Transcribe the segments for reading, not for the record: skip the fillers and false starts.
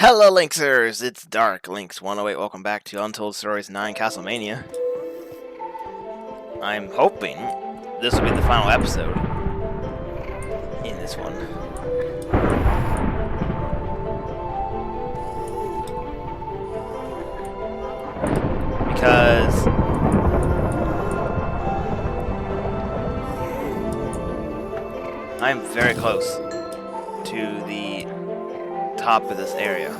Hello, Lynxers! It's Dark Lynx 108. Welcome back to Untold Stories 9 Castlemania. I'm hoping this will be the final episode in this one. Because I'm very close to the top of this area.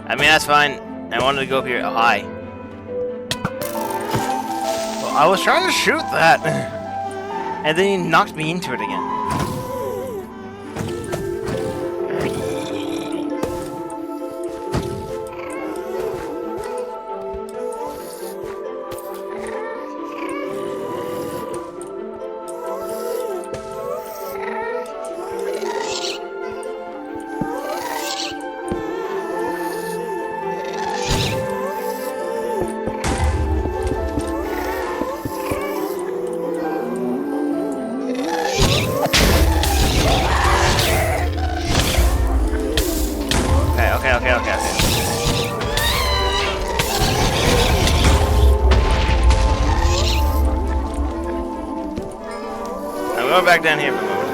I mean, that's fine. I wanted to go up here. Oh, hi. Well, I was trying to shoot that. And then he knocked me into it again. Okay. I'm going back down here for a moment.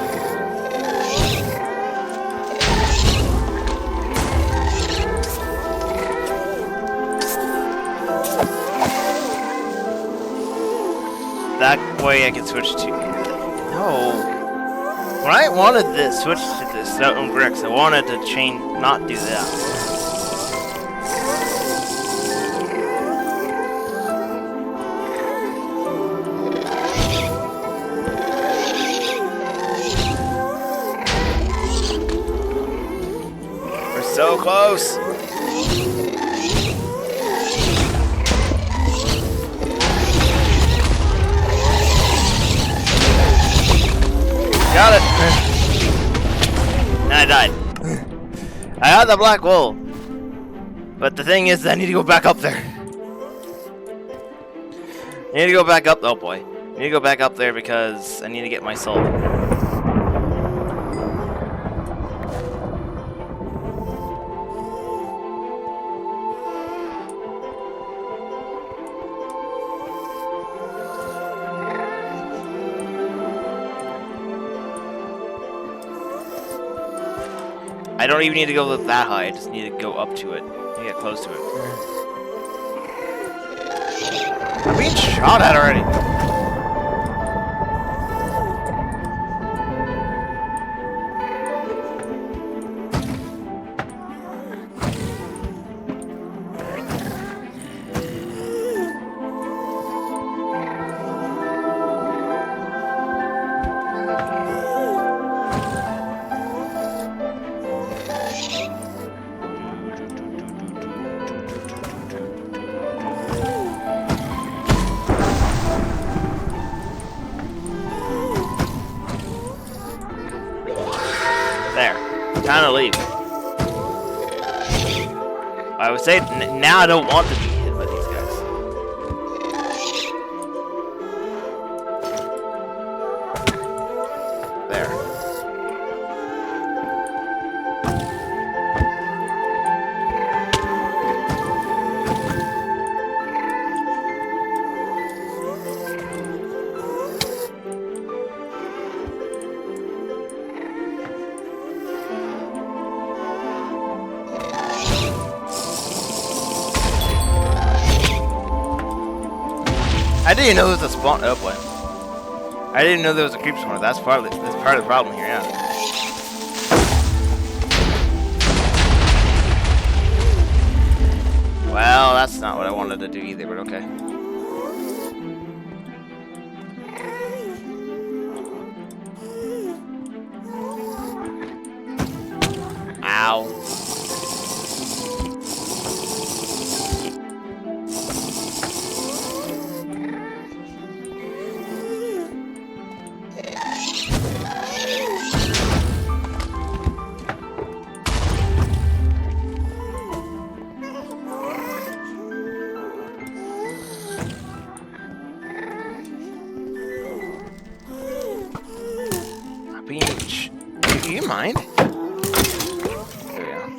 That way I can switch to... No. When I wanted to switch to the stone bricks, I wanted to not do that. We're so close. Got it. And I died. I had the black wool. But the thing is, I need to go back up there. I need to go back up. Oh boy. I need to go back up there because I need to get my soul. I don't even need to go that high, I just need to go up to it. I get close to it. I'm being shot at already. There. Time to leave. I would say now I don't want to be hit by these guys. There. I didn't know there was a spawn. Oh boy! I didn't know there was a creep spawner. That's part of the problem here. Yeah. Well, that's not what I wanted to do either, but okay. Ow. behind? There we go.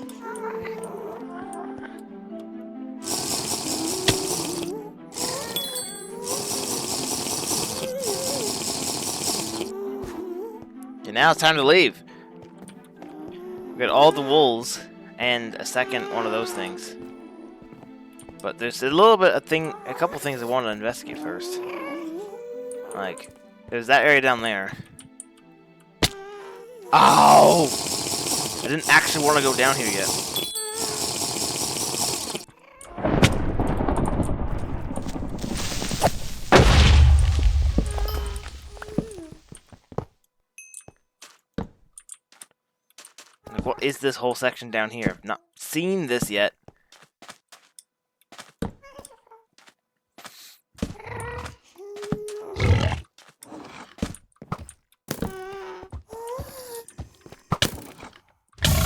And now it's time to leave. We got all the wolves and a second one of those things. But there's a little bit of a couple things I want to investigate first. Like, there's that area down there. Oh! I didn't actually want to go down here yet. Like, what is this whole section down here? I've not seen this yet.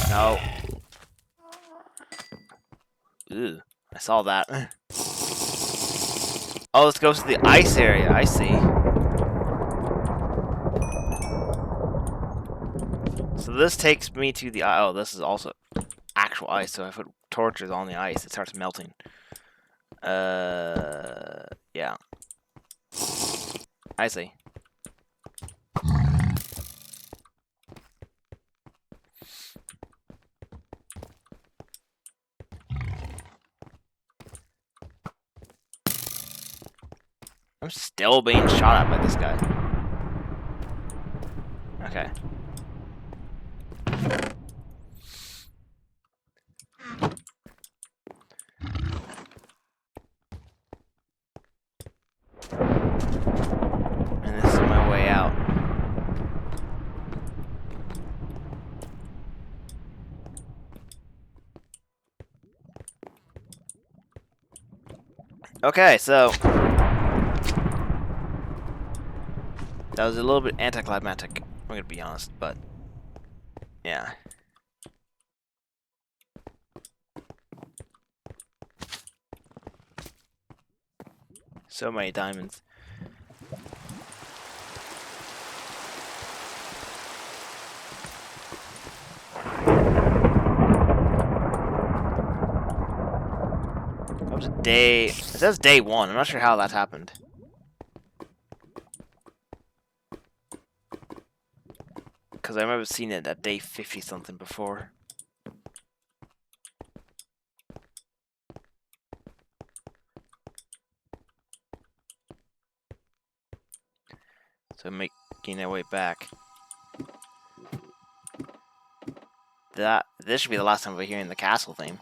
No. Ew, I saw that. Oh, this goes to the ice area. I see. So this takes me to the... Oh, this is also actual ice. So if I put torches on the ice, it starts melting. Yeah. I see. I'm still being shot at by this guy. Okay. And this is my way out. Okay, so that was a little bit anticlimactic, I'm gonna be honest, but yeah. So many diamonds. That was day... It says day 1. I'm not sure how that happened. Because I remember seeing it at day 50 something before. So making our way back. This should be the last time we're hearing the castle theme.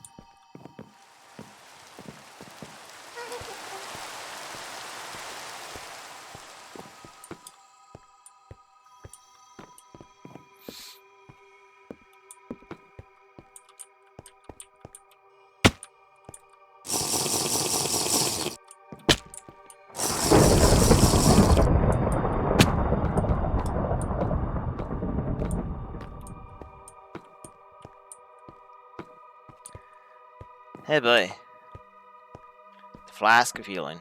Hey boy. The flask of healing.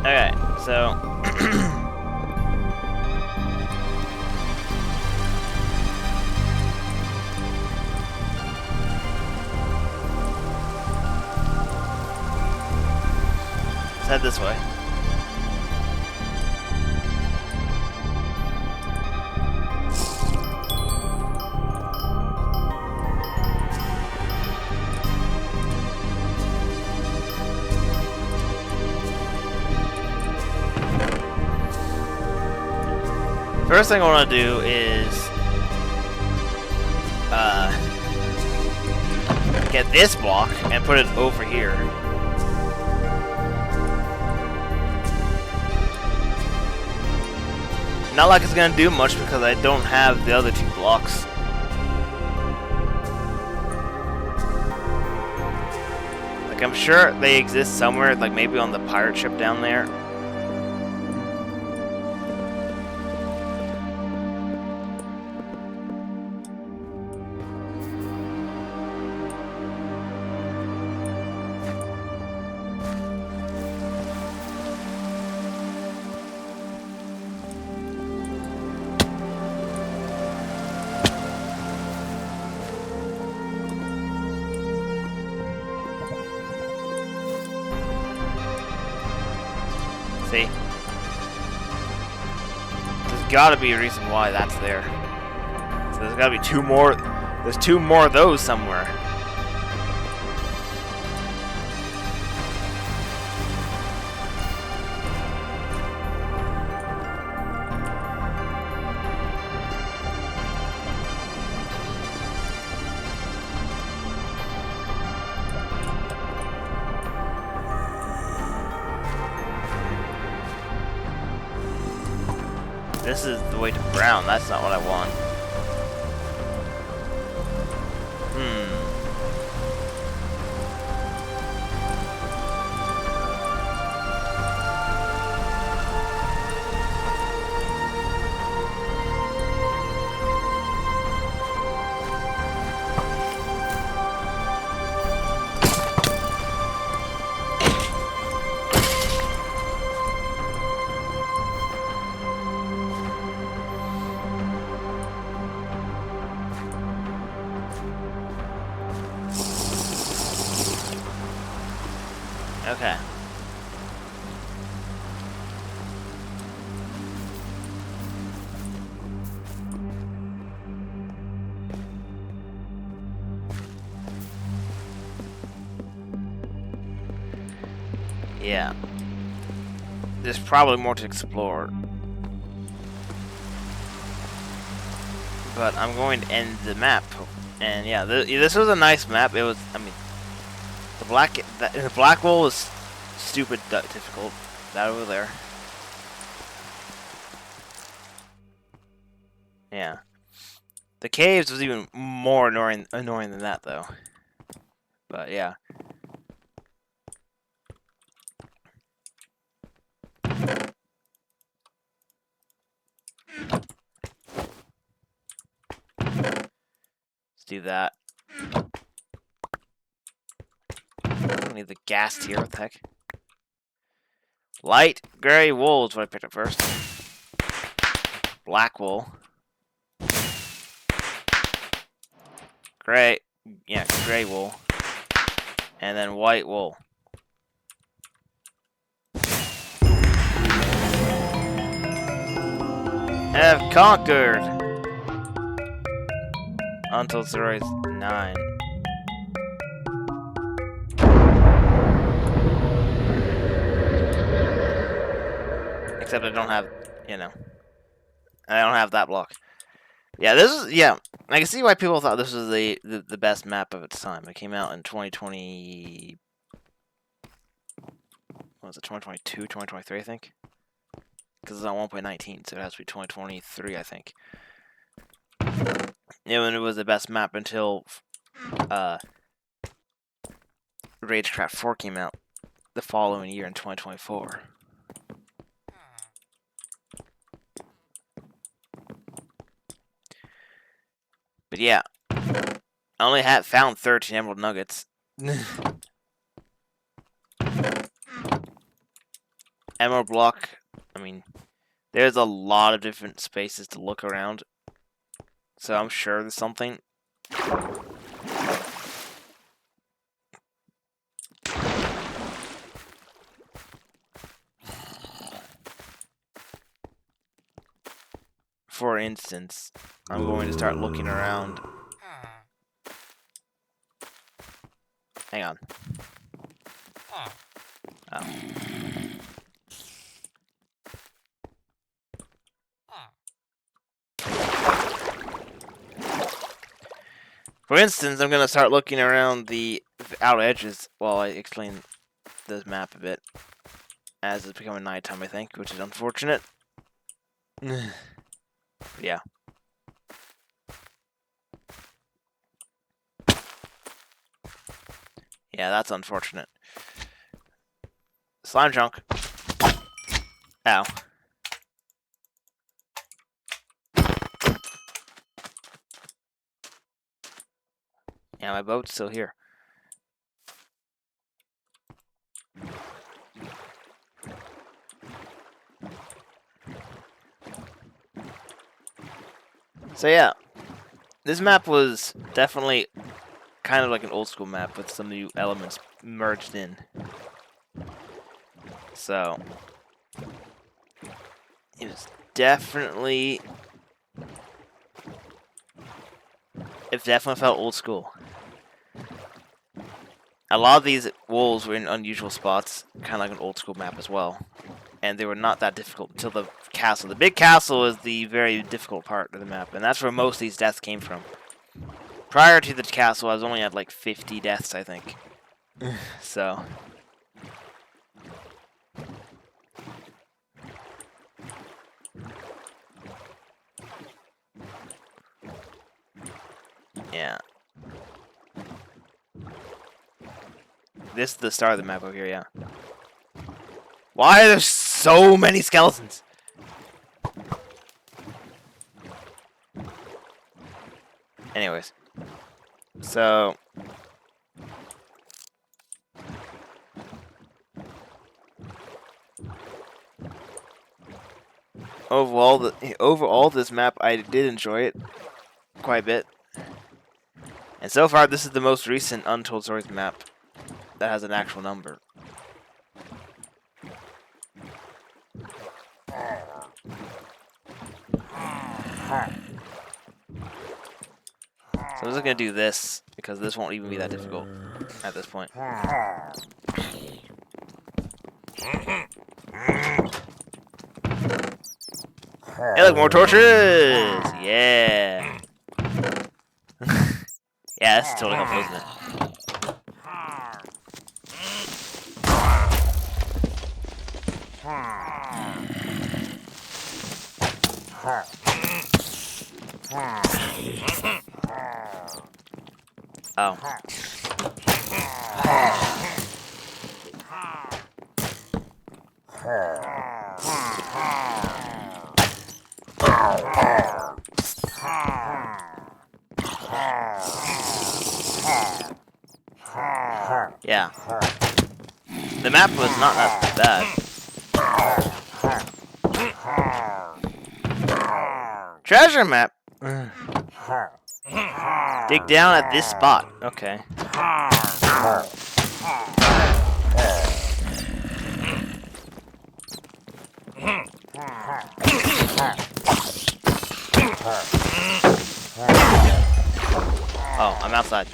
Okay, so let's head this way. First thing I want to do is get this block and put it over here. Not like it's gonna do much because I don't have the other 2 blocks. Like, I'm sure they exist somewhere, like maybe on the pirate ship down there. See? There's gotta be a reason why that's there. So there's gotta be 2 more. There's 2 more of those somewhere. This is the way to brown. That's not what I want. Okay. Yeah. There's probably more to explore. But I'm going to end the map. And yeah, this was a nice map. It was, I mean, the black wall was stupid difficult. That over there. Yeah. The caves was even more annoying than that though. But yeah. Let's do that. I don't need the gas here, what the heck? Light gray wool is what I picked up first. Black wool. Gray, yeah, gray wool. And then white wool. Have conquered! Untold Series 9. Except I don't have, you know, I don't have that block. Yeah, this is, yeah, I can see why people thought this was the best map of its time. It came out in 2020, what was it, 2022, 2023, I think? Because it's on 1.19, so it has to be 2023, I think. Yeah, and it was the best map until, Ragecraft 4 came out the following year in 2024. But yeah, I only found 13 emerald nuggets. Emerald block, I mean, there's a lot of different spaces to look around. So I'm sure there's something. For instance, I'm going to start looking around. Hang on. Oh. For instance, I'm gonna start looking around the outer edges while I explain this map a bit, as it's becoming nighttime, I think, which is unfortunate. Yeah. Yeah, that's unfortunate. Slime chunk. Ow. Yeah, my boat's still here. So yeah, this map was definitely kind of like an old school map with some new elements merged in. So it was definitely, it definitely felt old school. A lot of these walls were in unusual spots, kind of like an old school map as well. And they were not that difficult until the castle. The big castle is the very difficult part of the map, and that's where most of these deaths came from. Prior to the castle, I was only at like 50 deaths, I think. So. Yeah. This is the start of the map over here, yeah. Why are there so many skeletons? Anyways. So. Overall, this map, I did enjoy it quite a bit. And so far, this is the most recent Untold Stories map that has an actual number. So I'm just gonna do this, because this won't even be that difficult at this point. Hey, look, more torches! Yeah! Yeah, that's totally helpful, isn't it? Oh. Yeah. The map was not that bad. Treasure map! Dig down at this spot. Okay. Oh, I'm outside.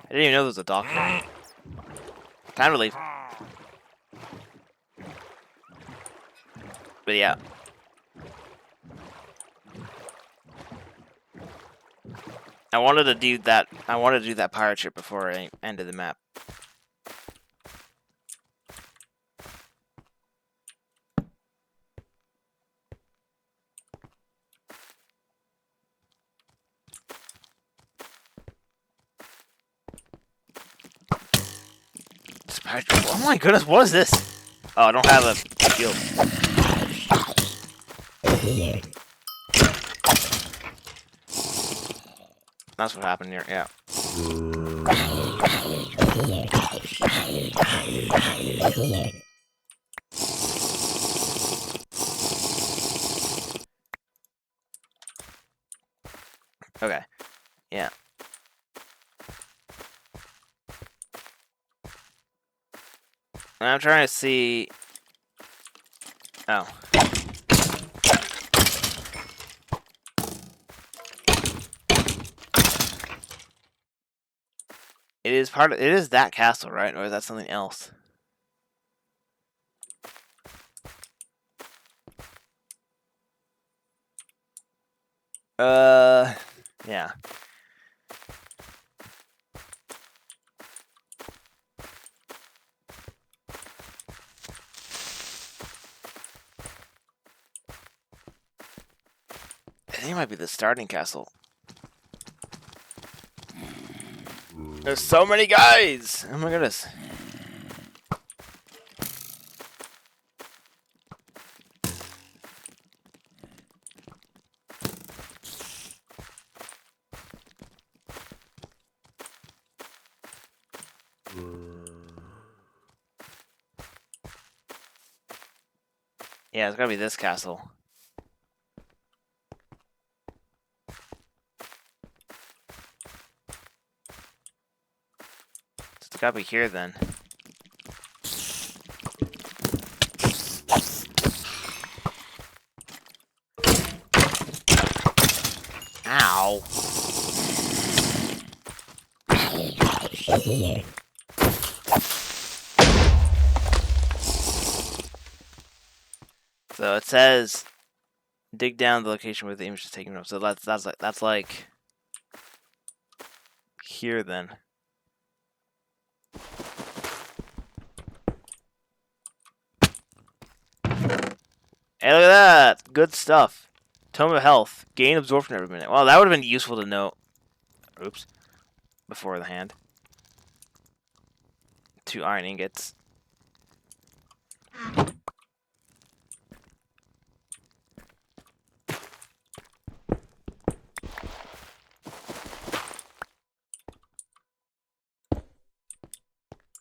I didn't even know there was a dock here. Time to leave. But yeah. I wanted to do that pirate ship before I ended the map. Oh my goodness, what is this? Oh, I don't have a shield. That's what happened here, yeah. Okay, yeah. And I'm trying to see... Oh. It is that castle, right? Or is that something else? Yeah. I think it might be the starting castle. There's so many guys! Oh my goodness. Yeah, it's gotta be this castle. It's gotta be here then. Ow. So it says dig down the location where the image is taken from. So that's like here then. Hey, look at that! Good stuff. Tome of Health. Gain absorption every minute. Well, that would have been useful to know. Oops. Before the hand. 2 iron ingots.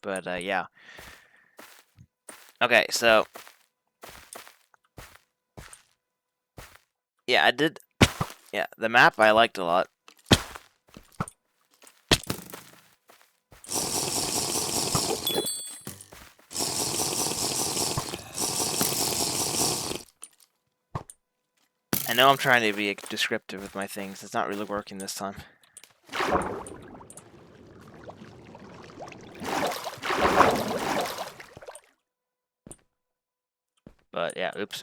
But, yeah. Okay, so... Yeah, I did... Yeah, the map I liked a lot. I know I'm trying to be descriptive with my things. It's not really working this time. But, yeah, oops.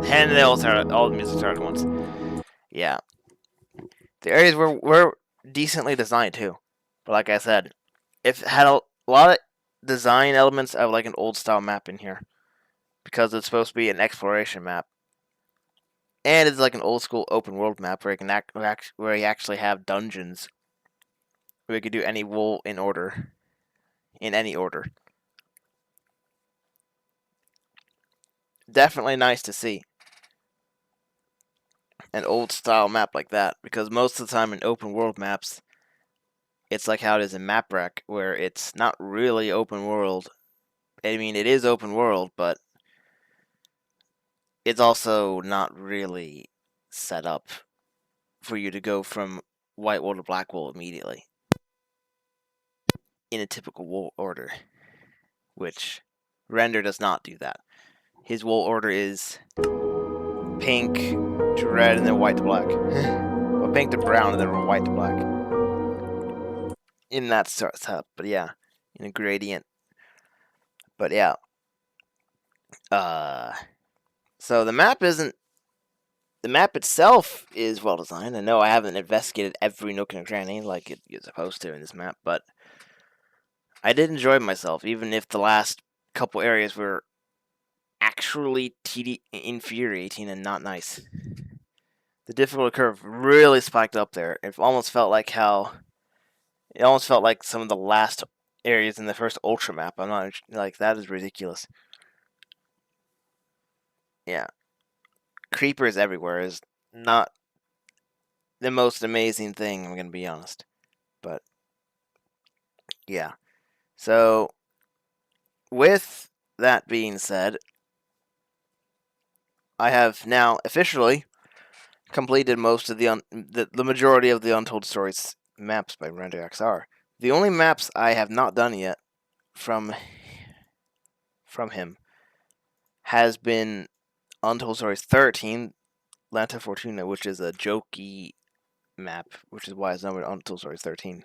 And they all the music started at once. Yeah. The areas were decently designed, too. But like I said, it had a lot of design elements of like an old style map in here. Because it's supposed to be an exploration map. And it's like an old school open world map where you can where you actually have dungeons. Where you can do any wool in order. In any order. Definitely nice to see an old style map like that, because most of the time in open world maps, it's like how it is in MapRec, where it's not really open world. I mean, it is open world, but it's also not really set up for you to go from white wool to black wool immediately in a typical wool order, which Render does not do that. His wool order is pink to red and then white to black. Well, pink to brown and then white to black. In that setup, but yeah, in a gradient. But yeah. So the map isn't. The map itself is well designed. I know I haven't investigated every nook and cranny like you're supposed to in this map, but I did enjoy myself, even if the last couple areas were actually infuriating and not nice. The difficulty curve really spiked up there. It almost felt like some of the last areas in the first Ultra map. I'm not like that is ridiculous. Yeah. Creepers everywhere is not the most amazing thing, I'm going to be honest. But, yeah. So, with that being said, I have now officially completed most of the majority of the Untold Stories maps by RenderXR. The only maps I have not done yet from him has been Untold Stories 13, Lanta Fortuna, which is a jokey map, which is why it's numbered Untold Stories 13.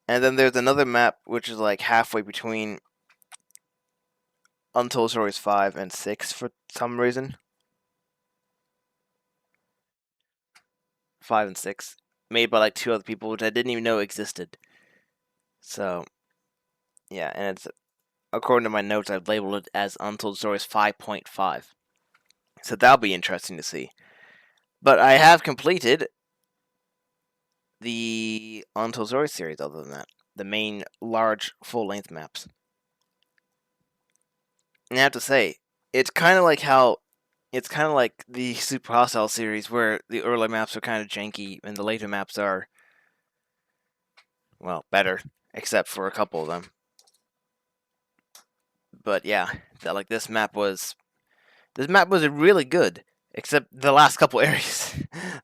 And then there's another map which is like halfway between Untold Stories 5 and 6 for some reason. 5 and 6. Made by like 2 other people, which I didn't even know existed. So, yeah, and it's, according to my notes, I've labeled it as Untold Stories 5.5. So that'll be interesting to see. But I have completed the Untold Stories series other than that. The main large full-length maps. And I have to say, it's kind of like the Super Hostile series where the early maps are kind of janky and the later maps are, well, better, except for a couple of them. But yeah, this map was really good, except the last couple areas.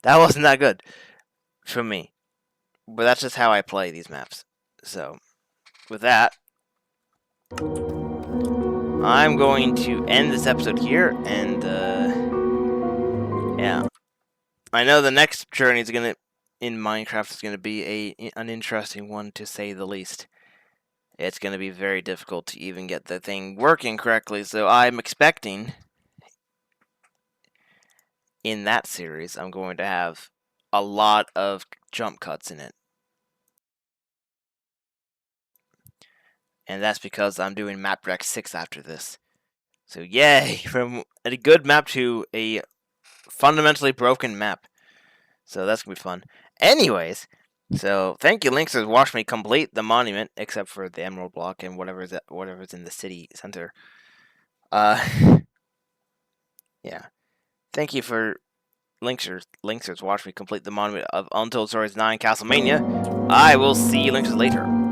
That wasn't that good for me. But that's just how I play these maps. So, with that, I'm going to end this episode here, and yeah, I know the next journey in Minecraft is gonna be an interesting one, to say the least. It's gonna be very difficult to even get the thing working correctly, so I'm expecting in that series I'm going to have a lot of jump cuts in it. And that's because I'm doing Map Rec 6 after this. So yay, from a good map to a fundamentally broken map. So that's gonna be fun. Anyways, so thank you, Lynx, for watching me complete the monument, except for the emerald block and whatever's in the city center. Yeah. Thank you for Lynxers watching me complete the monument of Untold Stories 9 Castlemania. I will see you Lynxers later.